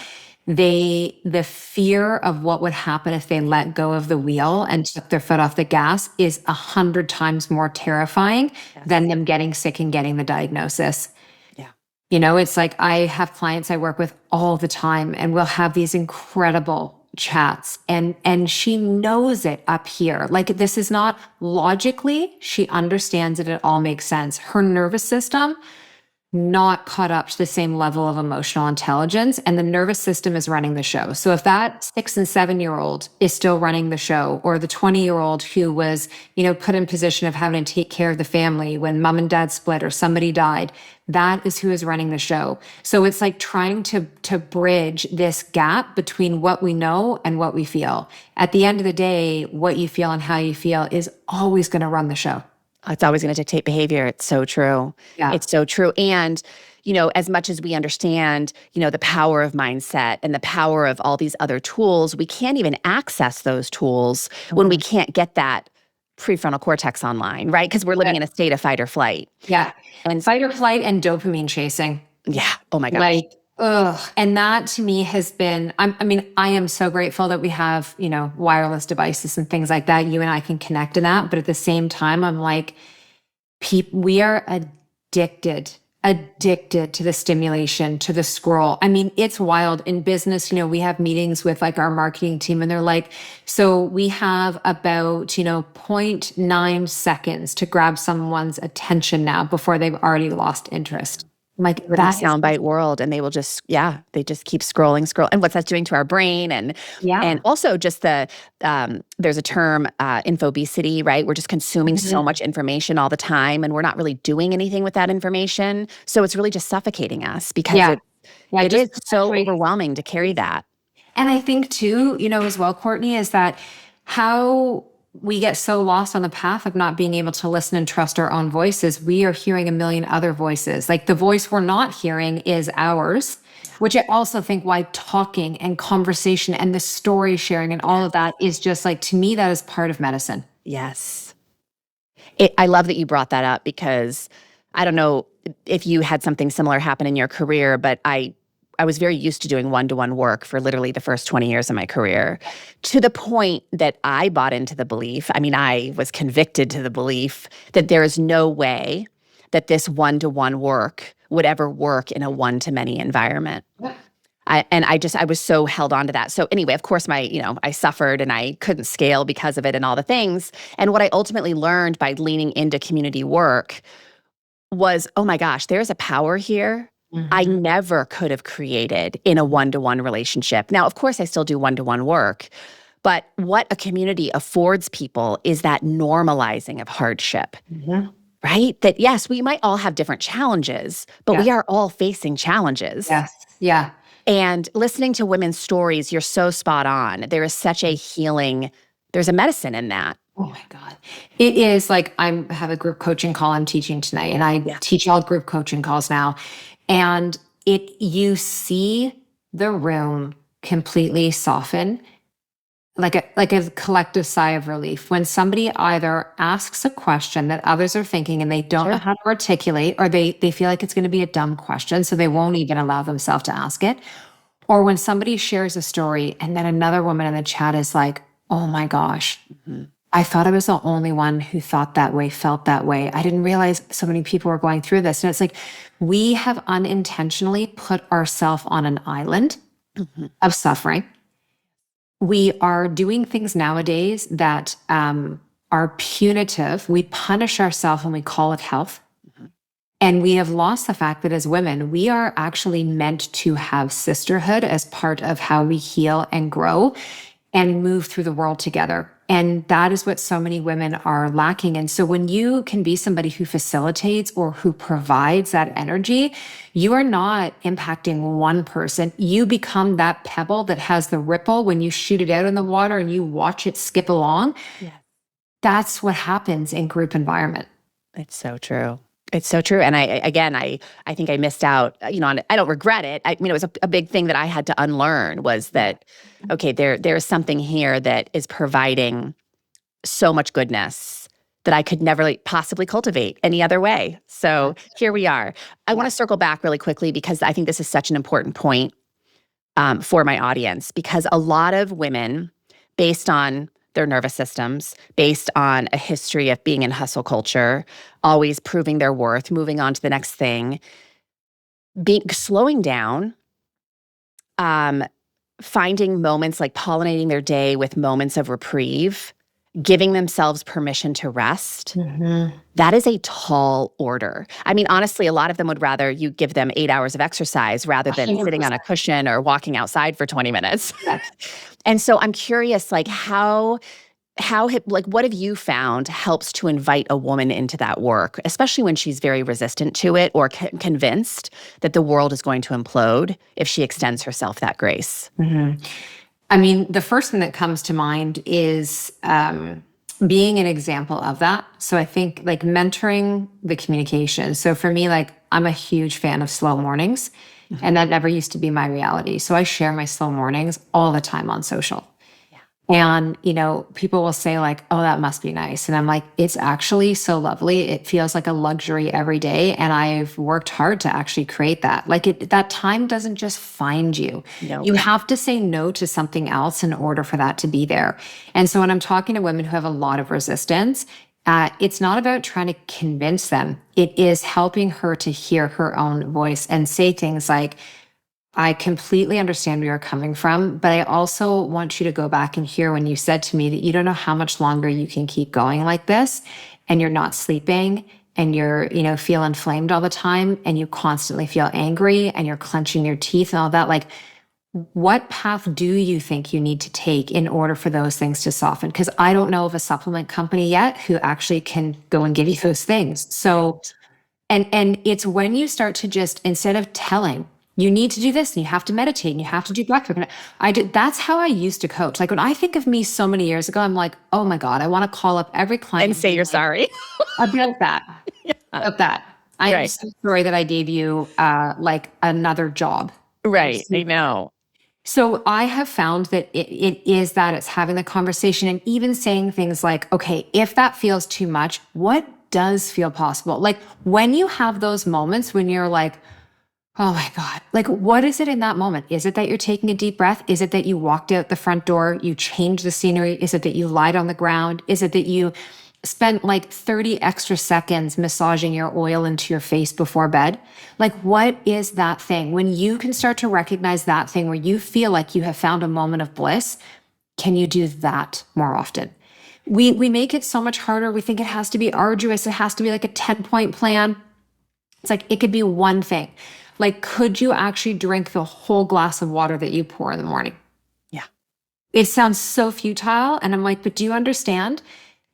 the fear of what would happen if they let go of the wheel and took their foot off the gas is 100 times more terrifying than them getting sick and getting the diagnosis. Yeah. It's like I have clients I work with all the time, and we'll have these incredible chats, and she knows it up here. Like, this is not logically, she understands it. It all makes sense. Her nervous system not caught up to the same level of emotional intelligence, and the nervous system is running the show. So if that 6 and 7-year-old is still running the show, or the 20-year-old who was, put in position of having to take care of the family when mom and dad split or somebody died, that is who is running the show. So it's like trying to bridge this gap between what we know and what we feel. At the end of the day, what you feel and how you feel is always going to run the show. It's always going to dictate behavior. It's so true. Yeah. It's so true. And, as much as we understand, the power of mindset and the power of all these other tools, we can't even access those tools when we can't get that prefrontal cortex online, right? Because we're living in a state of fight or flight. Yeah. And fight or flight and dopamine chasing. Yeah. Oh my gosh. Like, ugh. And that to me has been, I am so grateful that we have, wireless devices and things like that. You and I can connect to that. But at the same time, I'm like, we are addicted to the stimulation, to the scroll. It's wild. In business, we have meetings with like our marketing team, and they're like, so we have about, 0.9 seconds to grab someone's attention now before they've already lost interest. Like, that soundbite world, and they will just, they just keep scroll. And what's that doing to our brain? And also just there's a term, infobesity, right? We're just consuming so much information all the time, and we're not really doing anything with that information. So it's really just suffocating us because it is so overwhelming to carry that. And I think too, as well, Courtney, is that how we get so lost on the path of not being able to listen and trust our own voices. We are hearing a million other voices. Like, the voice we're not hearing is ours, which I also think why talking and conversation and the story sharing and all of that is just like, to me, that is part of medicine. Yes. I love that you brought that up, because I don't know if you had something similar happen in your career, but I was very used to doing one-to-one work for literally the first 20 years of my career, to the point that I bought into the belief, I was convicted to the belief that there is no way that this one-to-one work would ever work in a one-to-many environment. Yeah. I was so held on to that. So anyway, of course, I suffered and I couldn't scale because of it and all the things. And what I ultimately learned by leaning into community work was, oh my gosh, there's a power here I never could have created in a one-to-one relationship. Now, of course, I still do one-to-one work, but what a community affords people is that normalizing of hardship, right? That yes, we might all have different challenges, but we are all facing challenges. Yes. Yeah. And listening to women's stories, you're so spot on. There is such a healing, there's a medicine in that. Oh my God. It is like, I have a group coaching call I'm teaching tonight, and I teach all group coaching calls now. And you see the room completely soften, like a collective sigh of relief when somebody either asks a question that others are thinking and they don't know how to articulate, or they feel like it's going to be a dumb question, so they won't even allow themselves to ask it. Or when somebody shares a story and then another woman in the chat is like, oh my gosh, I thought I was the only one who thought that way, felt that way. I didn't realize so many people were going through this. And it's like, we have unintentionally put ourselves on an island of suffering. We are doing things nowadays that are punitive. We punish ourselves and we call it health. And we have lost the fact that as women, we are actually meant to have sisterhood as part of how we heal and grow and move through the world together. And that is what so many women are lacking. And so when you can be somebody who facilitates or who provides that energy, you are not impacting one person. You become that pebble that has the ripple when you shoot it out in the water and you watch it skip along. Yeah. That's what happens in group environment. It's so true. It's so true. And I think I missed out, on it. I don't regret it. It was a big thing that I had to unlearn was that, okay, there's something here that is providing so much goodness that I could never possibly cultivate any other way. So here we are. I want to circle back really quickly because I think this is such an important point for my audience, because a lot of women, based on their nervous systems, based on a history of being in hustle culture, always proving their worth, moving on to the next thing, slowing down, finding moments like pollinating their day with moments of reprieve, giving themselves permission to rest. That is a tall order. I mean, honestly, a lot of them would rather you give them 8 hours of exercise rather than sitting on a 100%. cushion or walking outside for 20 minutes. Yes. And so I'm curious, like what have you found helps to invite a woman into that work, especially when she's very resistant to it or convinced that the world is going to implode if she extends herself that grace? I mean, the first thing that comes to mind is being an example of that. So I think like mentoring the communication. So for me, like I'm a huge fan of slow mornings, and that never used to be my reality. So I share my slow mornings all the time on social. And, people will say like, oh, that must be nice. And I'm like, it's actually so lovely. It feels like a luxury every day. And I've worked hard to actually create that. Like that time doesn't just find you. No. You have to say no to something else in order for that to be there. And so when I'm talking to women who have a lot of resistance, it's not about trying to convince them. It is helping her to hear her own voice and say things like, I completely understand where you're coming from, but I also want you to go back and hear when you said to me that you don't know how much longer you can keep going like this, and you're not sleeping, and you're, feel inflamed all the time, and you constantly feel angry, and you're clenching your teeth and all that. Like, what path do you think you need to take in order for those things to soften? Because I don't know of a supplement company yet who actually can go and give you those things. So, and it's when you start to just, instead of telling, you need to do this and you have to meditate and you have to do breath work. That's how I used to coach. Like when I think of me so many years ago, I'm like, oh my God, I want to call up every client And say you're sorry. I'd be like that. About that. I am Right. so sorry that I gave you like another job. Right. I know. So I have found that it is that it's having the conversation and even saying things like, okay, if that feels too much, what does feel possible? Like when you have those moments when you're like, oh my God. Like, what is it in that moment? Is it that you're taking a deep breath? Is it that you walked out the front door, you changed the scenery? Is it that you lied on the ground? Is it that you spent like 30 extra seconds massaging your oil into your face before bed? Like, what is that thing? When you can start to recognize that thing where you feel like you have found a moment of bliss, can you do that more often? We make it so much harder. We think it has to be arduous. It has to be like a 10-point plan. It's like, it could be one thing. Like, could you actually drink the whole glass of water that you pour in the morning? Yeah. It sounds so futile. And I'm like, but do you understand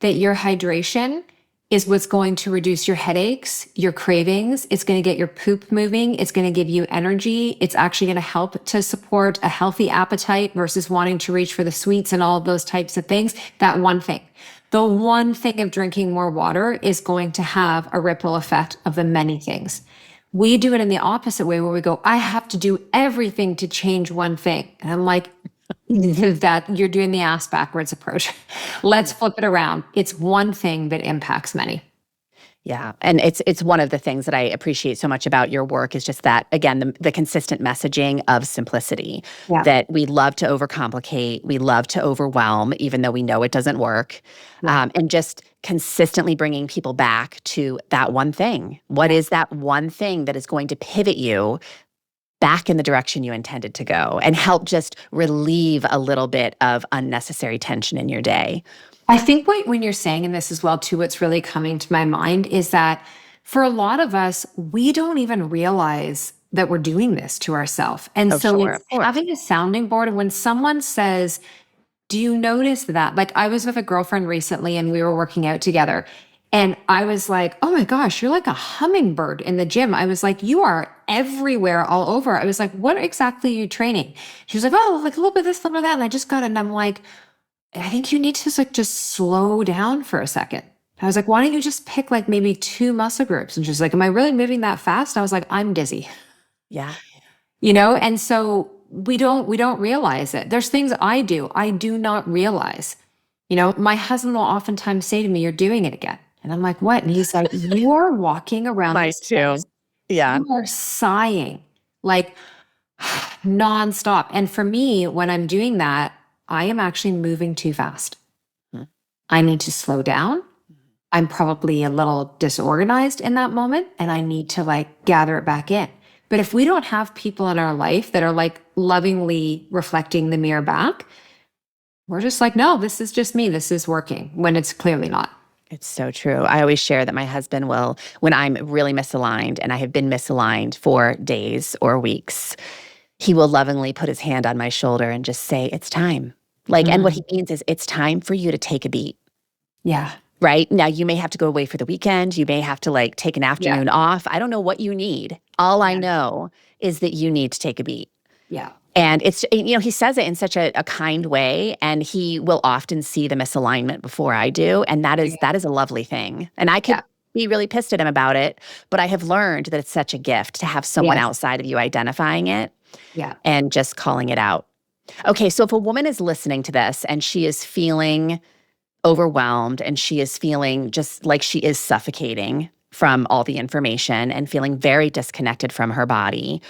that your hydration is what's going to reduce your headaches, your cravings? It's going to get your poop moving. It's going to give you energy. It's actually going to help to support a healthy appetite versus wanting to reach for the sweets and all of those types of things. That one thing. The one thing of drinking more water is going to have a ripple effect of the many things. We do it in the opposite way where we go, I have to do everything to change one thing. And I'm like, that you're doing the ass backwards approach. Let's flip it around. It's one thing that impacts many. Yeah. And it's one of the things that I appreciate so much about your work is just that, again, the consistent messaging of simplicity, Yeah. that we love to overcomplicate, we love to overwhelm, even though we know it doesn't work, and just consistently bringing people back to that one thing. What is that one thing that is going to pivot you back in the direction you intended to go and help just relieve a little bit of unnecessary tension in your day? I think when you're saying in this as well, too, what's really coming to my mind is that for a lot of us, we don't even realize that we're doing this to ourselves. And so Sure, it's of course. having a sounding board. And when someone says, do you notice that? Like I was with a girlfriend recently and we were working out together. And I was like, oh my gosh, you're like a hummingbird in the gym. I was like, you are everywhere, all over. I was like, what exactly are you training? She was like, oh, like a little bit of this, a little bit of that. And I just got it. And I'm like, I think you need to like just slow down for a second. I was like, why don't you just pick like maybe 2 muscle groups? And she's like, am I really moving that fast? And I was like, I'm dizzy. Yeah. And so we don't realize it. There's things I do not realize. My husband will oftentimes say to me, you're doing it again. And I'm like, what? And he's like, you are walking around Mine this too. house. Yeah. You are sighing like nonstop. And for me, when I'm doing that, I am actually moving too fast. Hmm. I need to slow down. I'm probably a little disorganized in that moment and I need to like gather it back in. But if we don't have people in our life that are like lovingly reflecting the mirror back, we're just like, no, this is just me. This is working when it's clearly not. It's so true. I always share that my husband will, when I'm really misaligned and I have been misaligned for days or weeks, he will lovingly put his hand on my shoulder and just say, it's time. Like, and what he means is it's time for you to take a beat. Yeah. Right? Now, you may have to go away for the weekend. You may have to like take an Yeah. afternoon off. I don't know what you need. All I Yeah. know is that you need to take a beat. Yeah. And it's, he says it in such a kind way, and he will often see the misalignment before I do. And that is a lovely thing. And I could Yeah. be really pissed at him about it, but I have learned that it's such a gift to have someone Yes. outside of you identifying it Yeah. and just calling it out. Okay, so if a woman is listening to this and she is feeling overwhelmed and she is feeling just like she is suffocating from all the information and feeling very disconnected from her body,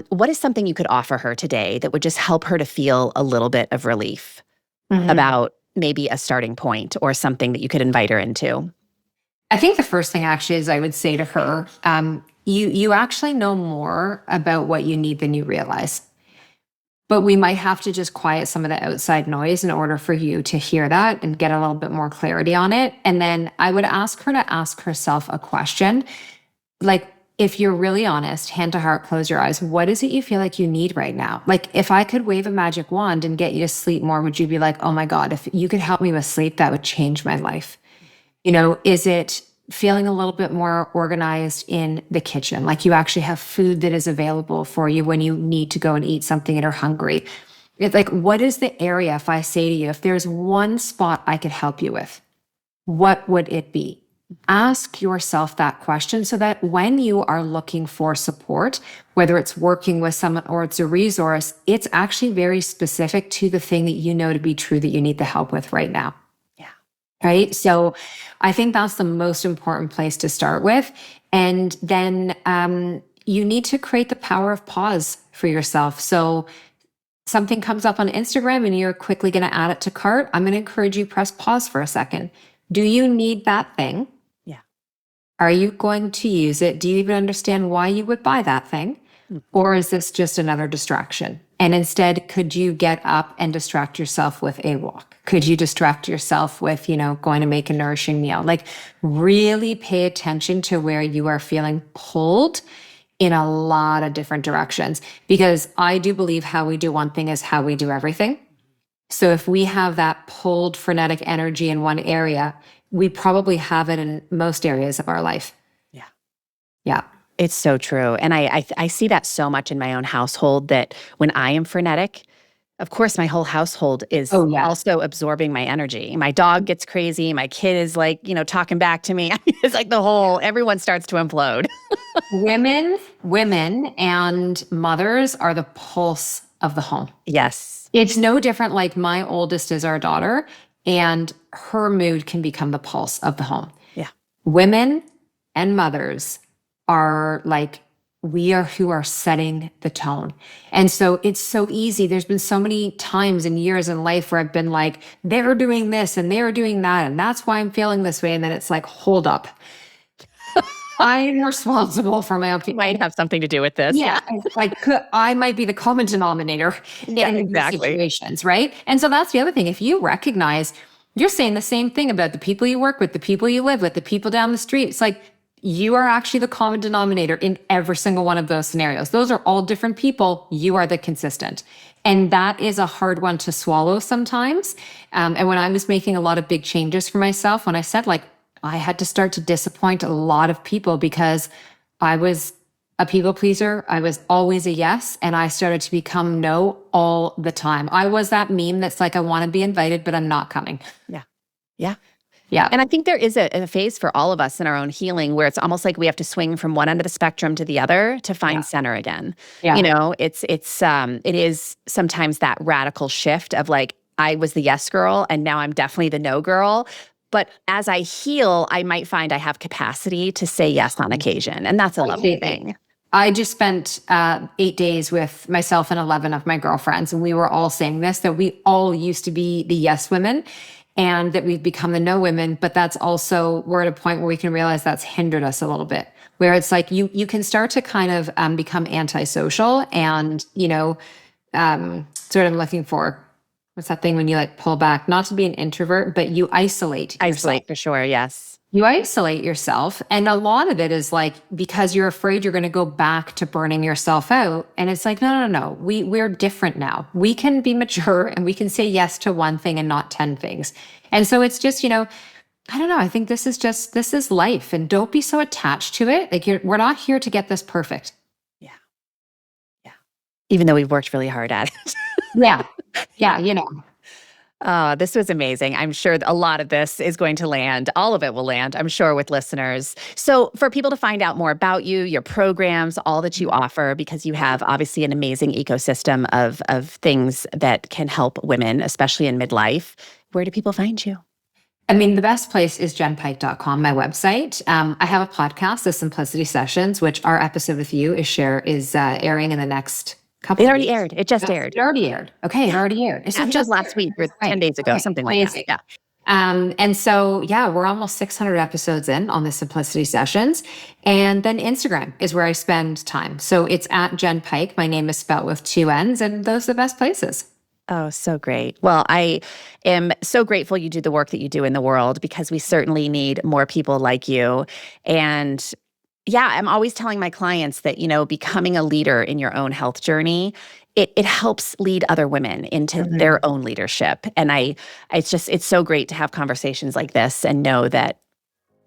what is something you could offer her today that would just help her to feel a little bit of relief about maybe a starting point or something that you could invite her into? I think the first thing actually is I would say to her, you actually know more about what you need than you realize. But we might have to just quiet some of the outside noise in order for you to hear that and get a little bit more clarity on it. And then I would ask her to ask herself a question. Like, if you're really honest, hand to heart, close your eyes. What is it you feel like you need right now? Like, if I could wave a magic wand and get you to sleep more, would you be like, oh my God, if you could help me with sleep, that would change my life? Is it feeling a little bit more organized in the kitchen? Like you actually have food that is available for you when you need to go and eat something and are hungry. It's like, what is the area, if I say to you, if there's one spot I could help you with, what would it be? Ask yourself that question so that when you are looking for support, whether it's working with someone or it's a resource, it's actually very specific to the thing that you know to be true that you need the help with right now. Right. So I think that's the most important place to start with. And then you need to create the power of pause for yourself. So something comes up on Instagram and you're quickly going to add it to cart. I'm going to encourage you press pause for a second. Do you need that thing? Yeah. Are you going to use it? Do you even understand why you would buy that thing? Or is this just another distraction? And instead, could you get up and distract yourself with a walk? Could you distract yourself with, going to make a nourishing meal? Like really pay attention to where you are feeling pulled in a lot of different directions, because I do believe how we do one thing is how we do everything. So if we have that pulled frenetic energy in one area, we probably have it in most areas of our life. Yeah. Yeah. It's so true. And I see that so much in my own household that when I am frenetic, of course, my whole household is also absorbing my energy. My dog gets crazy. My kid is like, talking back to me. It's like everyone starts to implode. Women and mothers are the pulse of the home. Yes. It's no different. Like my oldest is our daughter, and her mood can become the pulse of the home. Yeah. Women and mothers are like, we are who are setting the tone. And so it's so easy. There's been so many times and years in life where I've been like, they're doing this and they're doing that, and that's why I'm feeling this way. And then it's like, hold up. I'm responsible for my own. Might have something to do with this. Yeah. Like I might be the common denominator in these situations, right? And so that's the other thing. If you recognize you're saying the same thing about the people you work with, the people you live with, the people down the street, it's like you are actually the common denominator in every single one of those scenarios. Those are all different people. You are the consistent. And that is a hard one to swallow sometimes. And when I was making a lot of big changes for myself, when I said like, I had to start to disappoint a lot of people because I was a people pleaser. I was always a yes. And I started to become no all the time. I was that meme that's like, I want to be invited, but I'm not coming. Yeah. Yeah. Yeah. And I think there is a phase for all of us in our own healing where it's almost like we have to swing from one end of the spectrum to the other to find center again. Yeah. It is sometimes that radical shift of like, I was the yes girl and now I'm definitely the no girl. But as I heal, I might find I have capacity to say yes on occasion. And that's a lovely thing. I just spent 8 days with myself and 11 of my girlfriends, and we were all saying this, that we all used to be the yes women and that we've become the no women. But that's also, we're at a point where we can realize that's hindered us a little bit, where it's like you can start to kind of become antisocial and, sort of looking for, what's that thing when you like pull back, not to be an introvert, but you isolate yourself. Isolate for sure, yes. You isolate yourself. And a lot of it is like, because you're afraid you're going to go back to burning yourself out. And it's like, no. We're different now. We can be mature and we can say yes to one thing and not 10 things. And so it's just, I don't know. I think this is life, and don't be so attached to it. Like we're not here to get this perfect. Yeah. Even though we've worked really hard at it. Yeah. This was amazing. I'm sure a lot of this is going to land. All of it will land, I'm sure, with listeners. So for people to find out more about you, your programs, all that you offer, because you have obviously an amazing ecosystem of things that can help women, especially in midlife, where do people find you? I mean, the best place is jennpike.com, my website. I have a podcast, The Simplicity Sessions, which our episode with you is airing in the next couple. It already aired. It just aired. It already aired. Okay, it already aired. It's just last week or 10 days ago, something like that. Yeah. And so, we're almost 600 episodes in on the Simplicity Sessions. And then Instagram is where I spend time. So it's at Jenn Pike. My name is spelled with 2 N's, and those are the best places. Oh, so great. Well, I am so grateful you do the work that you do in the world, because we certainly need more people like you. And I'm always telling my clients that, becoming a leader in your own health journey, it helps lead other women into their own leadership. And it's so great to have conversations like this and know that,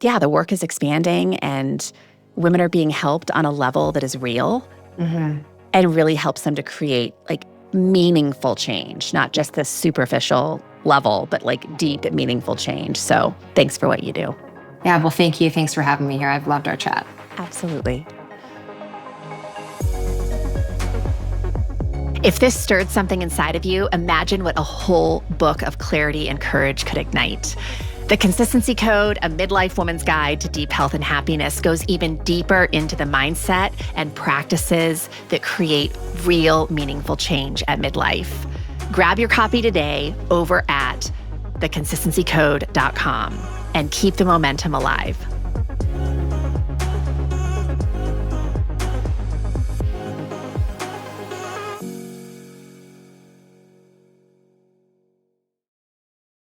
the work is expanding and women are being helped on a level that is real and really helps them to create like meaningful change, not just this superficial level, but like deep and meaningful change. So thanks for what you do. Yeah, well, thank you. Thanks for having me here. I've loved our chat. Absolutely. If this stirred something inside of you, imagine what a whole book of clarity and courage could ignite. The Consistency Code, a midlife woman's guide to deep health and happiness, goes even deeper into the mindset and practices that create real, meaningful change at midlife. Grab your copy today over at theconsistencycode.com and keep the momentum alive.